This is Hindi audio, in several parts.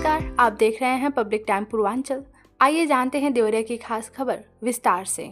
नमस्कार, आप देख रहे हैं पब्लिक टाइम पूर्वांचल। आइए जानते हैं देवरिया की खास खबर विस्तार से।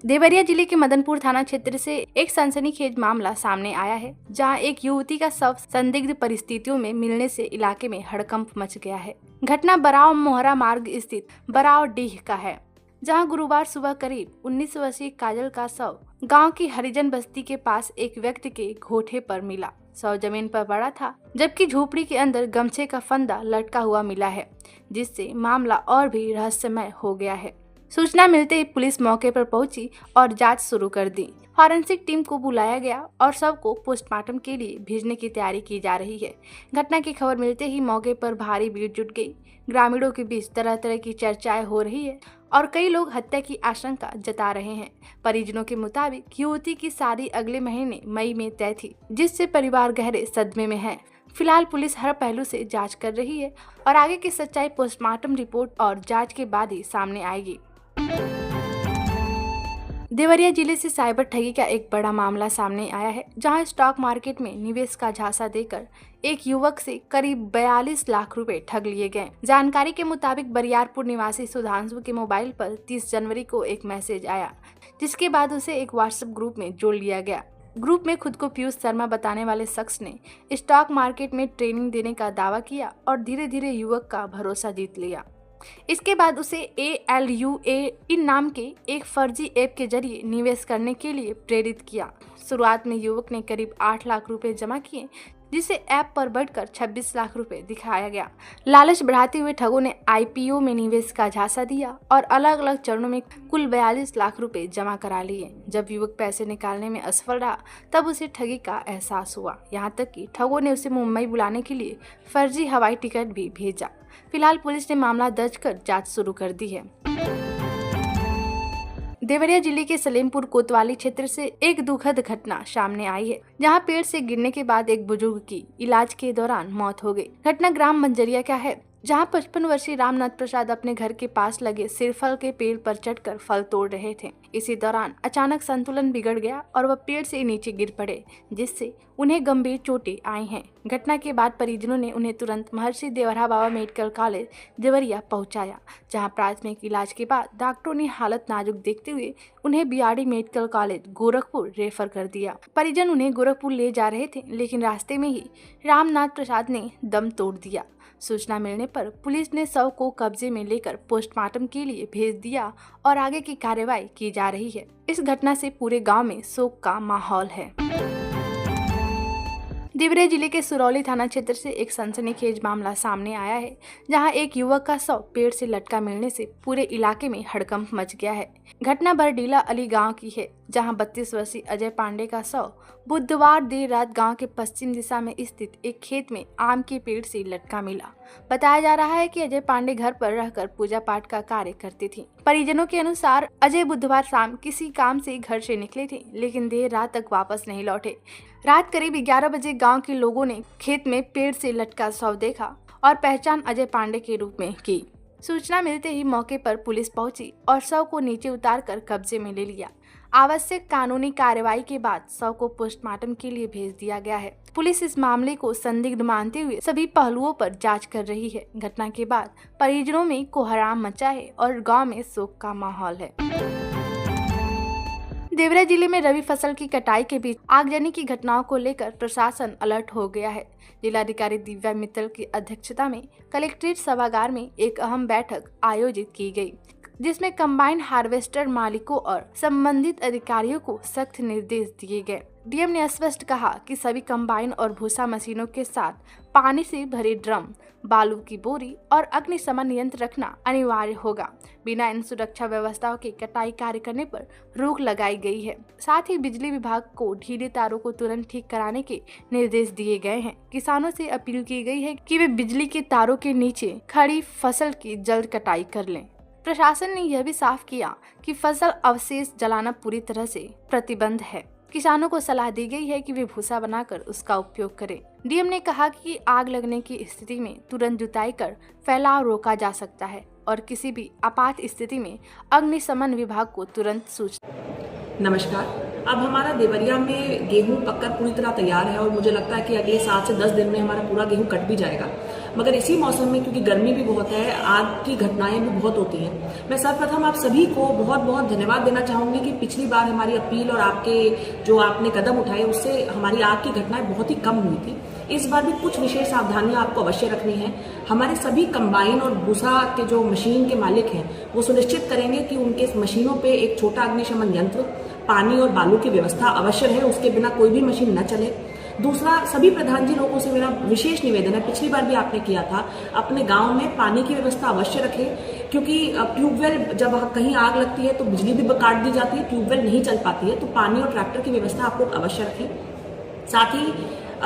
देवरिया जिले के मदनपुर थाना क्षेत्र से एक सनसनीखेज मामला सामने आया है, जहां एक युवती का शव संदिग्ध परिस्थितियों में मिलने से इलाके में हड़कंप मच गया है। घटना बराव मोहरा मार्ग स्थित बराव डीह का है, जहां गुरुवार सुबह करीब 19 वर्षीय काजल का शव गांव की हरिजन बस्ती के पास एक व्यक्ति के घोठे पर मिला। शव जमीन पर पड़ा था, जबकि झोपड़ी के अंदर गमछे का फंदा लटका हुआ मिला है, जिससे मामला और भी रहस्यमय हो गया है। सूचना मिलते ही पुलिस मौके पर पहुंची और जांच शुरू कर दी। फॉरेंसिक टीम को बुलाया गया और शव को पोस्टमार्टम के लिए भेजने की तैयारी की जा रही है। घटना की खबर मिलते ही मौके पर भारी भीड़ जुट गई। ग्रामीणों के बीच तरह तरह की चर्चाएं हो रही है और कई लोग हत्या की आशंका जता रहे हैं। परिजनों के मुताबिक युवती की शादी अगले महीने मई में तय थी, जिससे परिवार गहरे सदमे में है। फिलहाल पुलिस हर पहलू से जांच कर रही है और आगे की सच्चाई पोस्टमार्टम रिपोर्ट और जांच के बाद ही सामने आएगी। देवरिया जिले से साइबर ठगी का एक बड़ा मामला सामने आया है, जहां स्टॉक मार्केट में निवेश का झांसा देकर एक युवक से करीब 42 लाख रुपए ठग लिए गए। जानकारी के मुताबिक बरियारपुर निवासी सुधांशु के मोबाइल पर 30 जनवरी को एक मैसेज आया, जिसके बाद उसे एक व्हाट्सएप ग्रुप में जोड़ लिया गया। ग्रुप में खुद को पीयूष शर्मा बताने वाले शख्स ने स्टॉक मार्केट में ट्रेनिंग देने का दावा किया और धीरे धीरे युवक का भरोसा जीत लिया। इसके बाद उसे ALUA इन नाम के एक फर्जी ऐप के जरिए निवेश करने के लिए प्रेरित किया। शुरुआत में युवक ने करीब 8 लाख रुपए जमा किए, जिसे ऐप पर बढ़कर 26 लाख रुपए दिखाया गया। लालच बढ़ाते हुए ठगों ने IPO में निवेश का झांसा दिया और अलग अलग चरणों में कुल 42 लाख रुपए जमा करा लिए। जब युवक पैसे निकालने में असफल रहा, तब उसे ठगी का एहसास हुआ। यहाँ तक कि ठगों ने उसे मुंबई बुलाने के लिए फर्जी हवाई टिकट भी भेजा। फिलहाल पुलिस ने मामला दर्ज कर जांच शुरू कर दी है। देवरिया जिले के सलेमपुर कोतवाली क्षेत्र से एक दुखद घटना सामने आई है, जहां पेड़ से गिरने के बाद एक बुजुर्ग की इलाज के दौरान मौत हो गई। घटना ग्राम मंजरिया का है, जहां 55 वर्षीय रामनाथ प्रसाद अपने घर के पास लगे सिरफल के पेड़ पर चढ़कर फल तोड़ रहे थे। इसी दौरान अचानक संतुलन बिगड़ गया और वह पेड़ से नीचे गिर पड़े, जिससे उन्हें गंभीर चोटें आई हैं। घटना के बाद परिजनों ने उन्हें तुरंत महर्षि देवरा बाबा मेडिकल कॉलेज देवरिया पहुंचाया, जहां प्राथमिक इलाज के बाद डॉक्टरों ने हालत नाजुक देखते हुए उन्हें BRD medical college Gorakhpur refer कर दिया। परिजन उन्हें गोरखपुर ले जा रहे थे, लेकिन रास्ते में ही रामनाथ प्रसाद ने दम तोड़ दिया। सूचना मिलने पर पुलिस ने शव को कब्जे में लेकर पोस्टमार्टम के लिए भेज दिया और आगे की कार्रवाई की जा रही है। इस घटना से पूरे गांव में शोक का माहौल है। देवरिया जिले के सुरौली थाना क्षेत्र से एक सनसनीखेज मामला सामने आया है, जहां एक युवक का शव पेड़ से लटका मिलने से पूरे इलाके में हड़कंप मच गया है। घटना बरडीला अली गांव की है, जहां 32 वर्षीय अजय पांडे का शव बुधवार देर रात गांव के पश्चिम दिशा में स्थित एक खेत में आम के पेड़ से लटका मिला। बताया जा रहा है कि अजय पांडे घर पर रहकर पूजा पाठ का कार्य करती थी। परिजनों के अनुसार अजय बुधवार शाम किसी काम से घर से निकले थे, लेकिन देर रात तक वापस नहीं लौटे। रात करीब 11 बजे गांव के लोगों ने खेत में पेड़ से लटका शव देखा और पहचान अजय पांडे के रूप में की। सूचना मिलते ही मौके पर पुलिस पहुंची और शव को नीचे उतारकर कब्जे में ले लिया। आवश्यक कानूनी कार्रवाई के बाद शव को पोस्टमार्टम के लिए भेज दिया गया है। पुलिस इस मामले को संदिग्ध मानते हुए सभी पहलुओं पर जांच कर रही है। घटना के बाद परिजनों में कोहराम मचा है और गांव में शोक का माहौल है। देवरिया जिले में रबी फसल की कटाई के बीच आगजनी की घटनाओं को लेकर प्रशासन अलर्ट हो गया है। जिलाधिकारी दिव्या मित्तल की अध्यक्षता में कलेक्ट्रेट सभागार में एक अहम बैठक आयोजित की गई, जिसमें कंबाइन हार्वेस्टर मालिकों और संबंधित अधिकारियों को सख्त निर्देश दिए गए। डीएम ने स्पष्ट कहा कि सभी कंबाइन और भूसा मशीनों के साथ पानी से भरे ड्रम, बालू की बोरी और अग्निशमन यंत्र रखना अनिवार्य होगा। बिना इन सुरक्षा व्यवस्थाओं के कटाई कार्य करने पर रोक लगाई गई है। साथ ही बिजली विभाग को ढीले तारों को तुरंत ठीक कराने के निर्देश दिए गए हैं। किसानों से अपील की गई है कि वे बिजली के तारों के नीचे खड़ी फसल की जल्द कटाई कर लें। प्रशासन ने यह भी साफ किया कि फसल अवशेष जलाना पूरी तरह से प्रतिबंध है। किसानों को सलाह दी गई है कि वे भूसा बनाकर उसका उपयोग करें। डीएम ने कहा कि आग लगने की स्थिति में तुरंत जुताई कर फैलाव रोका जा सकता है और किसी भी आपात स्थिति में अग्निशमन विभाग को तुरंत सूचना। नमस्कार, अब हमारा देवरिया में गेहूं पककर पूरी तरह तैयार है और मुझे लगता है कि अगले 7 से 10 दिन में हमारा पूरा गेहूं कट भी जाएगा। मगर इसी मौसम में क्योंकि गर्मी भी बहुत है, आग की घटनाएं भी बहुत होती हैं, मैं सर्वप्रथम आप सभी को बहुत बहुत धन्यवाद देना चाहूंगी कि पिछली बार हमारी अपील और आपने कदम उठाए उससे हमारी आग की घटनाएं बहुत ही कम हुई थी। इस बार भी कुछ विशेष सावधानियां आपको अवश्य रखनी है। हमारे सभी कंबाइन और भूसा के जो मशीन के मालिक हैं वो सुनिश्चित करेंगे कि उनके मशीनों पे एक छोटा अग्निशमन यंत्र, पानी और बालू की व्यवस्था अवश्य है, उसके बिना कोई भी मशीन न चले। दूसरा, सभी प्रधान जी लोगों से मेरा विशेष निवेदन है, पिछली बार भी आपने किया था, अपने गांव में पानी की व्यवस्था अवश्य रखें, क्योंकि ट्यूबवेल जब कहीं आग लगती है तो बिजली भी काट दी जाती है, ट्यूबवेल नहीं चल पाती है, तो पानी और ट्रैक्टर की व्यवस्था आप लोग अवश्य रखें। साथ ही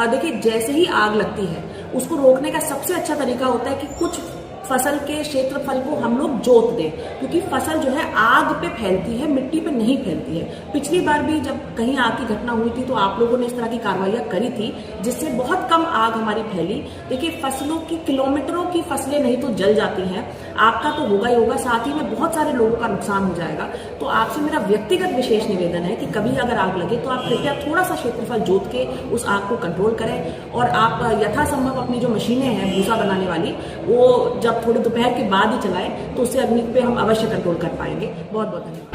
देखिए, जैसे ही आग लगती है उसको रोकने का सबसे अच्छा तरीका होता है कि कुछ फसल के क्षेत्रफल को हम लोग जोत दें, क्योंकि फसल जो है आग पे फैलती है, मिट्टी पे नहीं फैलती है। पिछली बार भी जब कहीं आग की घटना हुई थी तो आप लोगों ने इस तरह की कार्रवाइयां करी थी जिससे बहुत कम आग हमारी फैली। देखिए, फसलों की किलोमीटरों की फसलें नहीं तो जल जाती हैं, आपका तो होगा ही होगा, साथ ही में बहुत सारे लोगों का नुकसान हो जाएगा। तो आपसे मेरा व्यक्तिगत विशेष निवेदन है कि कभी अगर आग लगे तो आप कृपया थोड़ा सा क्षेत्रफल जोत के उस आग को कंट्रोल करें और आप यथासंभव अपनी जो मशीनें हैं भूसा बनाने वाली, वो जब थोड़ी दोपहर के बाद ही चलाएं तो उससे अग्नि पे हम अवश्य कंट्रोल कर पाएंगे। बहुत बहुत धन्यवाद।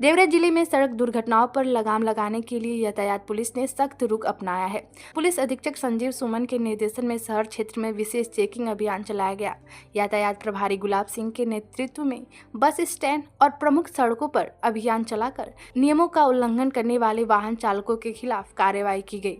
देवरिया जिले में सड़क दुर्घटनाओं पर लगाम लगाने के लिए यातायात पुलिस ने सख्त रुख अपनाया है। पुलिस अधीक्षक संजीव सुमन के निर्देशन में शहर क्षेत्र में विशेष चेकिंग अभियान चलाया गया। यातायात प्रभारी गुलाब सिंह के नेतृत्व में बस स्टैंड और प्रमुख सड़कों पर अभियान चलाकर नियमों का उल्लंघन करने वाले वाहन चालकों के खिलाफ कार्रवाई की गई।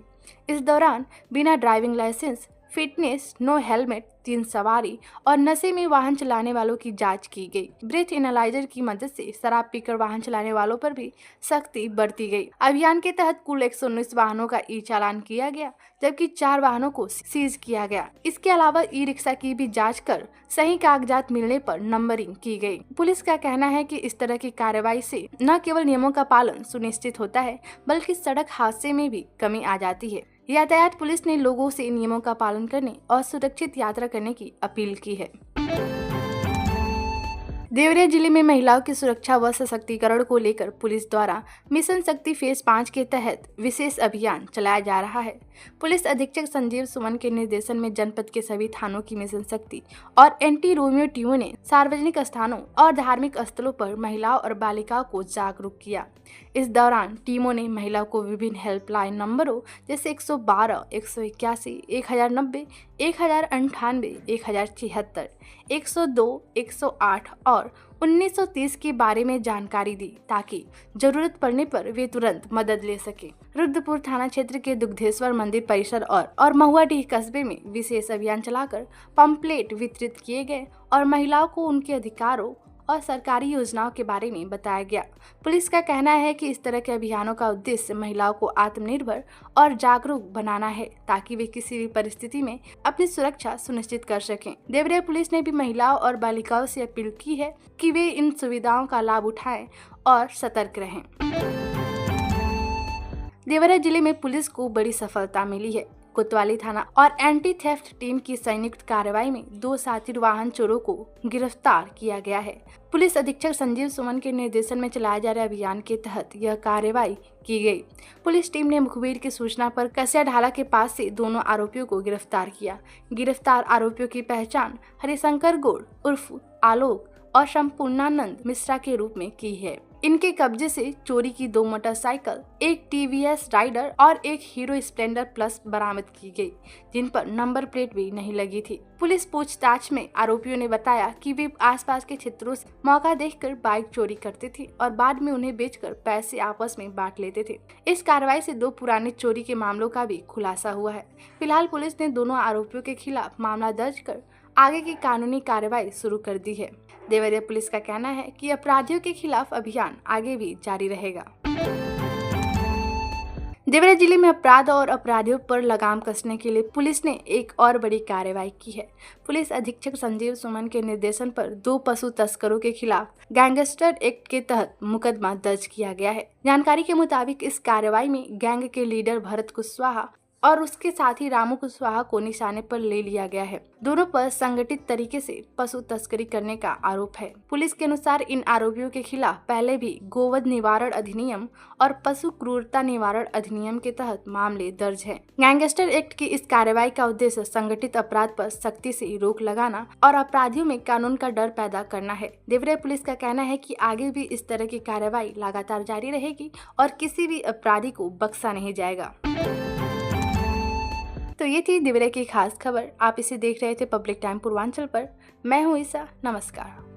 इस दौरान बिना driving licence, fitness, no helmet, 3 सवारी और नशे में वाहन चलाने वालों की जांच की गई। ब्रेथ एनालाइजर की मदद से शराब पीकर वाहन चलाने वालों पर भी सख्ती बरती गई। अभियान के तहत कुल 119 वाहनों का ई चालान किया गया, जबकि 4 वाहनों को सीज किया गया। इसके अलावा ई रिक्शा की भी जांच कर सही कागजात मिलने पर नंबरिंग की गई। पुलिस का कहना है कि इस तरह की कार्रवाई से न केवल नियमों का पालन सुनिश्चित होता है, बल्कि सड़क हादसे में भी कमी आ जाती है। यातायात पुलिस ने लोगों से नियमों का पालन करने और सुरक्षित यात्रा करने की अपील की है। देवरिया जिले में महिलाओं की सुरक्षा व सशक्तिकरण को लेकर पुलिस द्वारा मिशन शक्ति फेज 5 के तहत विशेष अभियान चलाया जा रहा है। पुलिस अधीक्षक संजीव सुमन के निर्देशन में जनपद के सभी थानों की मिशन शक्ति और एंटी रोमियो टीमों ने सार्वजनिक स्थानों और धार्मिक स्थलों पर महिलाओं और बालिकाओं को जागरूक किया। इस दौरान टीमों ने महिलाओं को विभिन्न हेल्पलाइन नंबरों जैसे 112, 181, 1090, 1098, 1076, 102, 108 और 1930 के बारे में जानकारी दी, ताकि जरूरत पड़ने पर वे तुरंत मदद ले सके। रुद्रपुर थाना क्षेत्र के दुग्धेश्वर मंदिर परिसर और महुआडीह कस्बे में विशेष अभियान चलाकर पंपलेट वितरित किए गए और महिलाओं को उनके अधिकारों और सरकारी योजनाओं के बारे में बताया गया। पुलिस का कहना है कि इस तरह के अभियानों का उद्देश्य महिलाओं को आत्मनिर्भर और जागरूक बनाना है, ताकि वे किसी भी परिस्थिति में अपनी सुरक्षा सुनिश्चित कर सकें। देवरिया पुलिस ने भी महिलाओं और बालिकाओं से अपील की है कि वे इन सुविधाओं का लाभ उठाएं और सतर्क रहें। देवरिया जिले में पुलिस को बड़ी सफलता मिली है। कोतवाली थाना और एंटी थेफ्ट टीम की संयुक्त कार्रवाई में 2 साथी वाहन चोरों को गिरफ्तार किया गया है। पुलिस अधीक्षक संजीव सुमन के निर्देशन में चलाए जा रहे अभियान के तहत यह कार्रवाई की गई। पुलिस टीम ने मुखबिर की सूचना पर कसिया ढाला के पास से दोनों आरोपियों को गिरफ्तार किया। गिरफ्तार आरोपियों की पहचान हरिशंकर गौड़ उर्फ आलोक और संपूर्णानंद मिश्रा के रूप में की है। इनके कब्जे से चोरी की 2 मोटरसाइकिल, एक टीवीएस राइडर और एक हीरो स्प्लेंडर प्लस बरामद की गई, जिन पर नंबर प्लेट भी नहीं लगी थी। पुलिस पूछताछ में आरोपियों ने बताया कि वे आसपास के क्षेत्रों से मौका देखकर बाइक चोरी करते थे और बाद में उन्हें बेचकर पैसे आपस में बांट लेते थे। इस कार्रवाई से 2 पुराने चोरी के मामलों का भी खुलासा हुआ है। फिलहाल पुलिस ने दोनों आरोपियों के खिलाफ मामला दर्ज कर आगे की कानूनी कार्रवाई शुरू कर दी है। देवरिया पुलिस का कहना है कि अपराधियों के खिलाफ अभियान आगे भी जारी रहेगा। देवरिया जिले में अपराध और अपराधियों पर लगाम कसने के लिए पुलिस ने एक और बड़ी कार्रवाई की है। पुलिस अधीक्षक संजीव सुमन के निर्देशन पर 2 पशु तस्करों के खिलाफ गैंगस्टर एक्ट के तहत मुकदमा दर्ज किया गया है। जानकारी के मुताबिक इस कार्रवाई में गैंग के लीडर भरत कुशवाहा और उसके साथ ही रामू कुशवाहा को निशाने पर ले लिया गया है। दोनों पर संगठित तरीके से पशु तस्करी करने का आरोप है। पुलिस के अनुसार इन आरोपियों के खिलाफ पहले भी गोवध निवारण अधिनियम और पशु क्रूरता निवारण अधिनियम के तहत मामले दर्ज हैं। गैंगस्टर एक्ट की इस कार्रवाई का उद्देश्य संगठित अपराध पर सख्ती से रोक लगाना और अपराधियों में कानून का डर पैदा करना है। देवरिया पुलिस का कहना है कि आगे भी इस तरह की कार्रवाई लगातार जारी रहेगी और किसी भी अपराधी को बख्शा नहीं जाएगा। तो ये थी देवरिया की खास खबर। आप इसे देख रहे थे पब्लिक टाइम पूर्वांचल पर। मैं हूँ ईसा। नमस्कार।